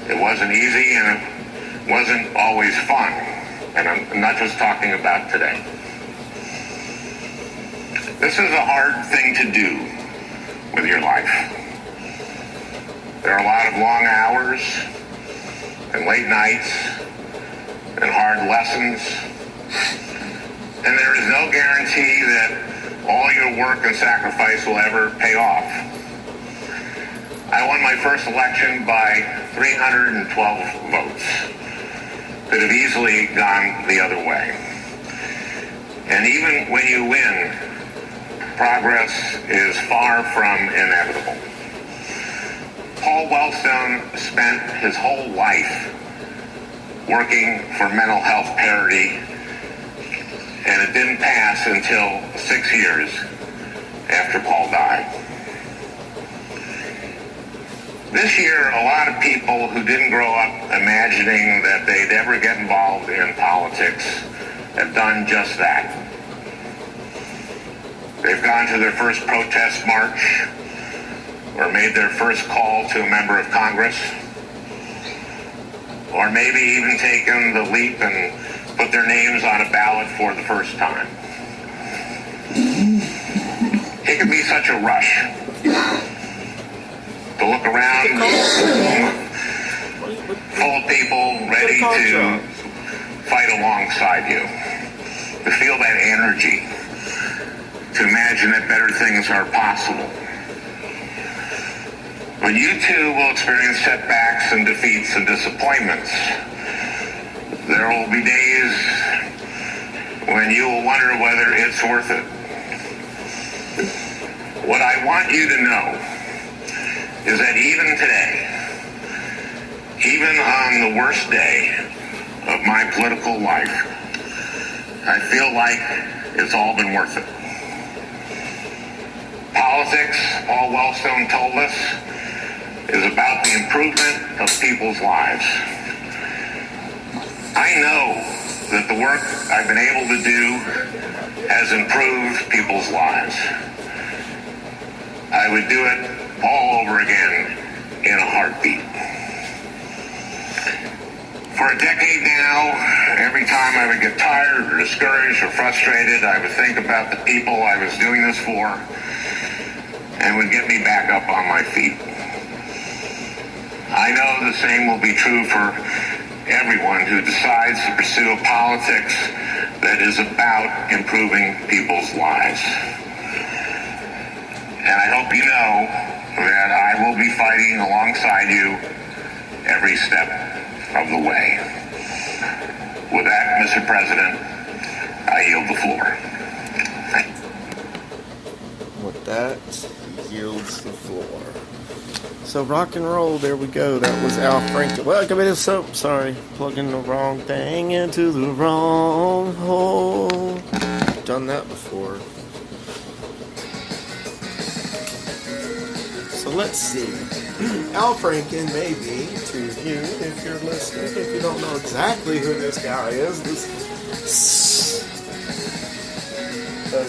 It wasn't easy, and it wasn't always fun. And I'm not just talking about today. This is a hard thing to do with your life. There are a lot of long hours and late nights and hard lessons. And there is no guarantee that all your work and sacrifice will ever pay off. I won my first election by 312 votes. Could have easily gone the other way. And even when you win, progress is far from inevitable. Paul Wellstone spent his whole life working for mental health parity, and it didn't pass until 6 years after Paul died. This year, a lot of people who didn't grow up imagining that they'd ever get involved in politics have done just that. They've gone to their first protest march or made their first call to a member of Congress, or maybe even taken the leap and put their names on a ballot for the first time. It can be such a rush to look around, full of people ready to fight alongside you, to feel that energy, to imagine that better things are possible. But you too will experience setbacks and defeats and disappointments. There will be days when you will wonder whether it's worth it. What I want you to know is that even today, even on the worst day of my political life, I feel like it's all been worth it. Politics, Paul Wellstone told us, is about the improvement of people's lives. I know that the work I've been able to do has improved people's lives. I would do it all over again in a heartbeat. For a decade now, every time I would get tired or discouraged or frustrated, I would think about the people I was doing this for and would get me back up on my feet. I know the same will be true for everyone who decides to pursue a politics that is about improving people's lives. And I hope you know that I will be fighting alongside you every step of the way. With that, Mr. President, I yield the floor. With that, he yields the floor. So rock and roll, there we go. That was Al Franken. Well, I committed soap. Sorry, plugging the wrong thing into the wrong hole. Done that before. So let's see. Al Franken, maybe to you, if you're listening, if you don't know exactly who this guy is, this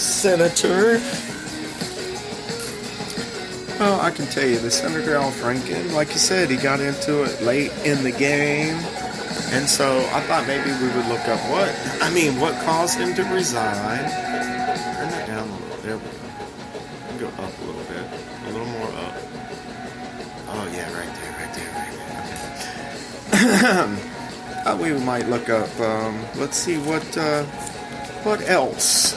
senator. Well, I can tell you, the Senator Al Franken, like you said, he got into it late in the game. And so I thought maybe we would look up what caused him to resign. Turn that down a little. There we go. Go up a little bit. A little more up. Oh, yeah, right there. Okay. Thought we might look up, let's see what else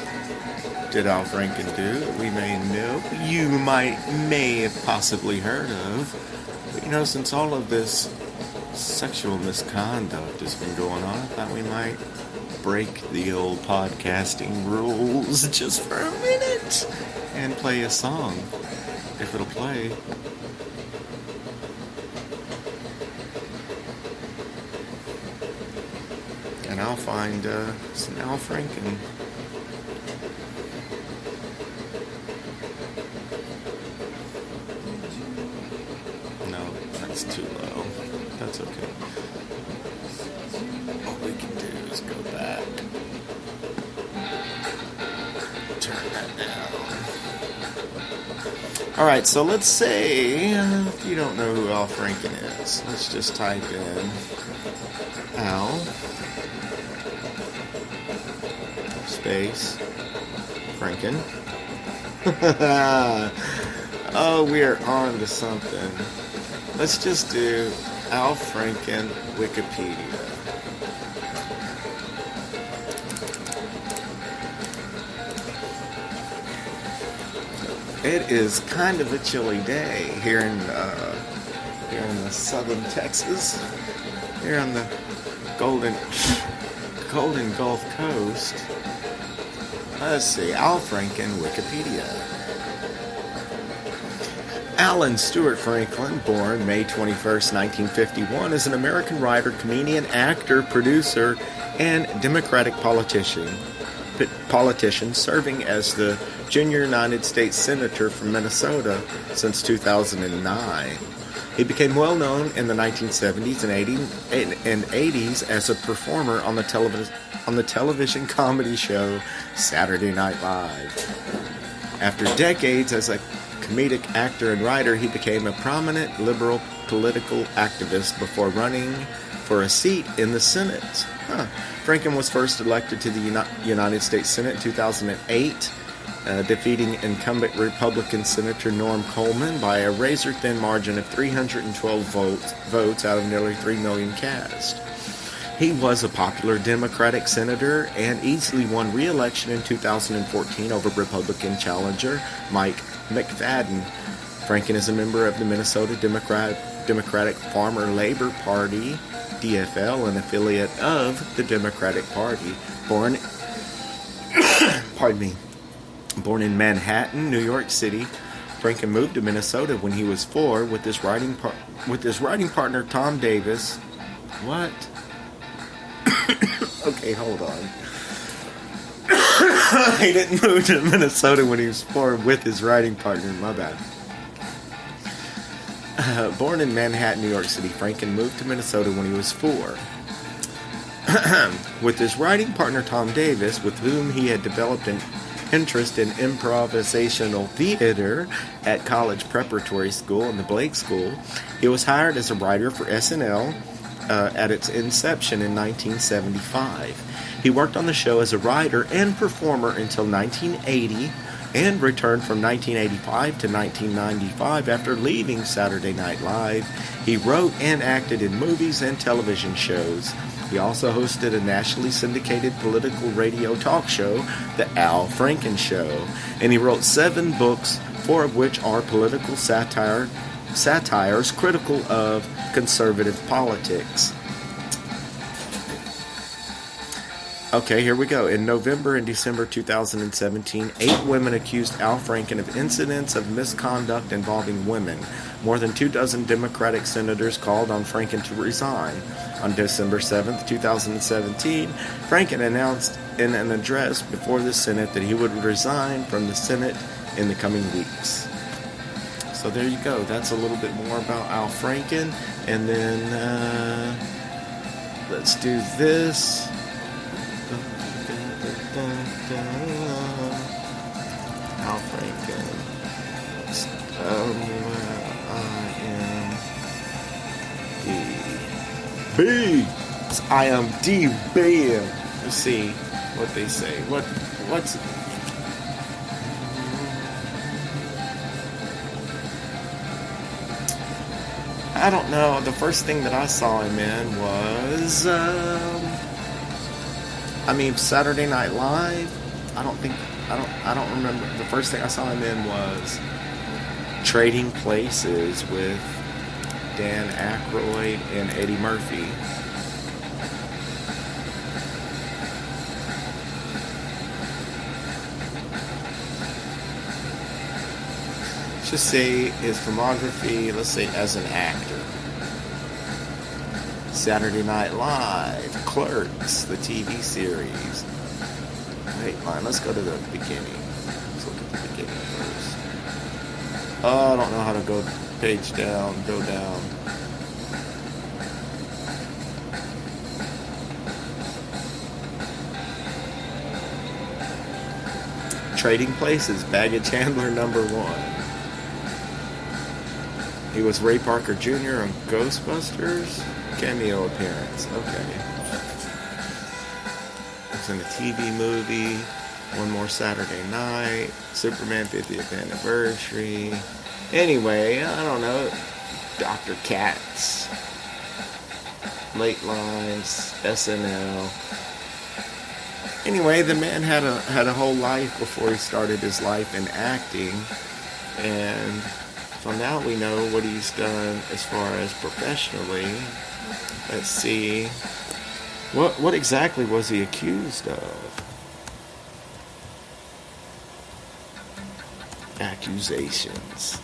did Al Franken do that we may know, you may have possibly heard of. But, since all of this sexual misconduct has been going on, I thought we might break the old podcasting rules just for a minute and play a song, if it'll play. And I'll find some Al Franken. That's too low. That's okay. All we can do is go back. Turn that down. Alright, so let's say, if you don't know who Al Franken is, let's just type in Al space Franken. Oh, we are on to something. Let's just do Al Franken Wikipedia. It is kind of a chilly day here in the southern Texas, here on the Golden Gulf Coast. Let's see, Al Franken Wikipedia. Alan Stewart Franklin, born May 21st, 1951, is an American writer, comedian, actor, producer, and Democratic politician serving as the junior United States Senator from Minnesota since 2009. He became well known in the 1970s and 80s as a performer on the television comedy show Saturday Night Live. After decades as a comedic actor and writer, he became a prominent liberal political activist before running for a seat in the Senate. Franken was first elected to the United States Senate in 2008, defeating incumbent Republican Senator Norm Coleman by a razor-thin margin of 312 votes out of nearly 3 million cast. He was a popular Democratic senator and easily won re-election in 2014 over Republican challenger Mike McFadden. Franken is a member of the Minnesota Democratic Farmer Labor Party, DFL, an affiliate of the Democratic Party. Born in Manhattan, New York City, Franken moved to Minnesota when he was 4 with his writing partner Tom Davis. What? Okay, hold on. He didn't move to Minnesota when he was 4 with his writing partner. My bad. Born in Manhattan, New York City, Franken moved to Minnesota when he was 4. With his writing partner Tom Davis, with whom he had developed an interest in improvisational theater at college preparatory school and the Blake School, he was hired as a writer for SNL at its inception in 1975. He worked on the show as a writer and performer until 1980 and returned from 1985 to 1995 after leaving Saturday Night Live. He wrote and acted in movies and television shows. He also hosted a nationally syndicated political radio talk show, The Al Franken Show, and he wrote 7 books, 4 of which are political satires critical of conservative politics. Okay, here we go. In November and December 2017, 8 women accused Al Franken of incidents of misconduct involving women. More than 24 Democratic senators called on Franken to resign. On December 7th, 2017, Franken announced in an address before the Senate that he would resign from the Senate in the coming weeks. So there you go. That's a little bit more about Al Franken. And then let's do this. Al Franken. IMDb. It's IMDb. Let's see what they say. What's I don't know. The first thing that I saw him in was Saturday Night Live. I don't remember. The first thing I saw him in was Trading Places with Dan Aykroyd and Eddie Murphy. Let's just say his filmography, let's say as an actor. Saturday Night Live, Clerks, the TV series. Wait, let's go to the beginning. Let's look at the beginning first. Oh, I don't know how to go page down, go down. Trading Places, Baggage Handler #1. He was Ray Parker Jr. on Ghostbusters. Cameo appearance. Okay. It's in a TV movie. One More Saturday Night. Superman 50th Anniversary. Anyway, I don't know. Dr. Katz. Late Lines. SNL. Anyway, the man had a whole life before he started his life in acting. And so now we know what he's done as far as professionally. Let's see. What exactly was he accused of? Accusations.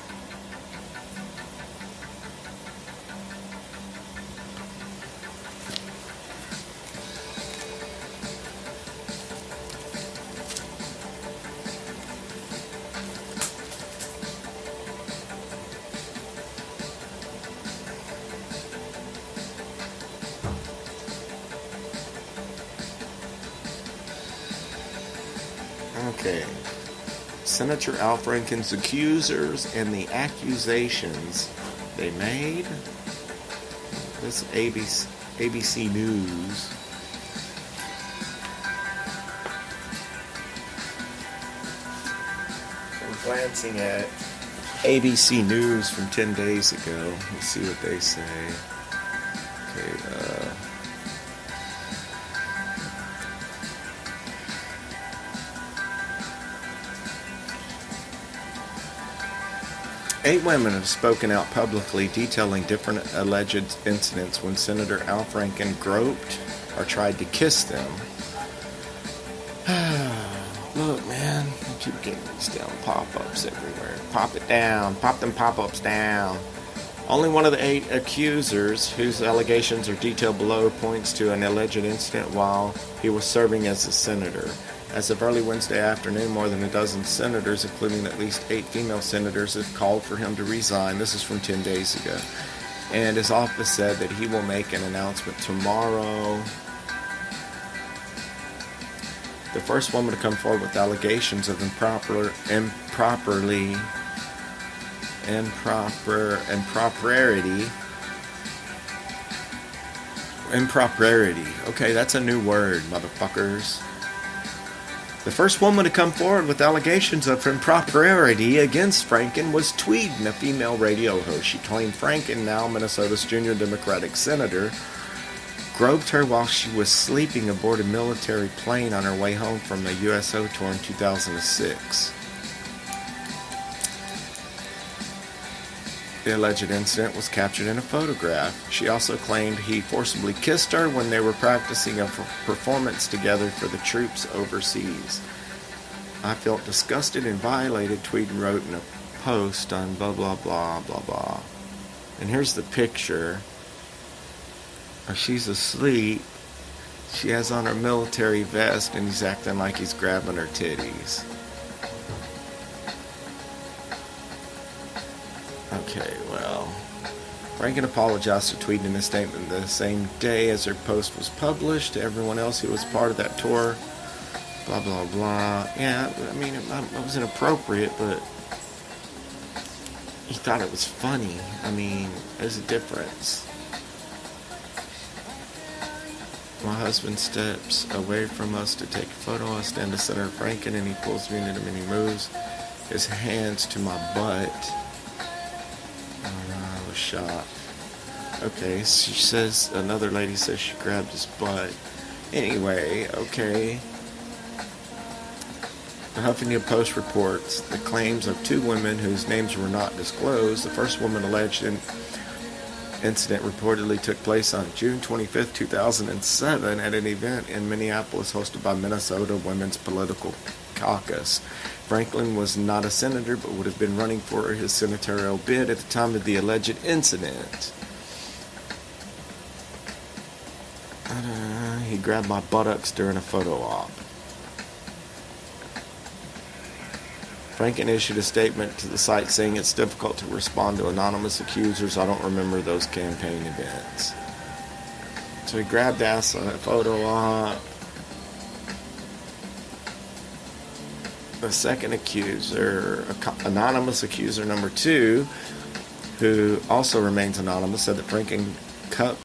Okay. Senator Al Franken's accusers and the accusations they made. This ABC News. I'm glancing at ABC News from 10 days ago. Let's see what they say. Okay, 8 women have spoken out publicly detailing different alleged incidents when Senator Al Franken groped or tried to kiss them. Look, man, I keep getting these down pop-ups everywhere. Pop it down. Pop them pop-ups down. Only one of the 8 accusers, whose allegations are detailed below, points to an alleged incident while he was serving as a senator. As of early Wednesday afternoon, more than a dozen senators, including at least 8 female senators, have called for him to resign. This is from 10 days ago. And his office said that he will make an announcement tomorrow. The first woman to come forward with allegations of impropriety. Okay, that's a new word, motherfuckers. The first woman to come forward with allegations of impropriety against Franken was Tweeden, a female radio host. She claimed Franken, now Minnesota's junior Democratic senator, groped her while she was sleeping aboard a military plane on her way home from a USO tour in 2006. The alleged incident was captured in a photograph. She also claimed he forcibly kissed her when they were practicing a performance together for the troops overseas. I felt disgusted and violated, Tweeden wrote in a post on blah blah blah blah blah. And here's the picture. She's asleep. She has on her military vest and he's acting like he's grabbing her titties. Okay, well, Franken apologized to Tweeden in a statement the same day as her post was published to everyone else who was part of that tour. Blah, blah, blah. Yeah, I mean, it was inappropriate, but he thought it was funny. I mean, there's a difference. My husband steps away from us to take a photo. I stand to Senator Franken, and he pulls me into many moves. His hands to my butt. I was shocked. Okay, she says, another lady says she grabbed his butt. Anyway, okay. The Huffington Post reports the claims of 2 women whose names were not disclosed. The first woman alleged incident reportedly took place on June 25, 2007 at an event in Minneapolis hosted by Minnesota Women's Political Caucus. Franklin was not a senator but would have been running for his senatorial bid at the time of the alleged incident. He grabbed my buttocks during a photo op. Franken issued a statement to the site saying it's difficult to respond to anonymous accusers. I don't remember those campaign events. So he grabbed ass on a photo op. The second accuser, anonymous accuser number 2, who also remains anonymous, said that Franken cut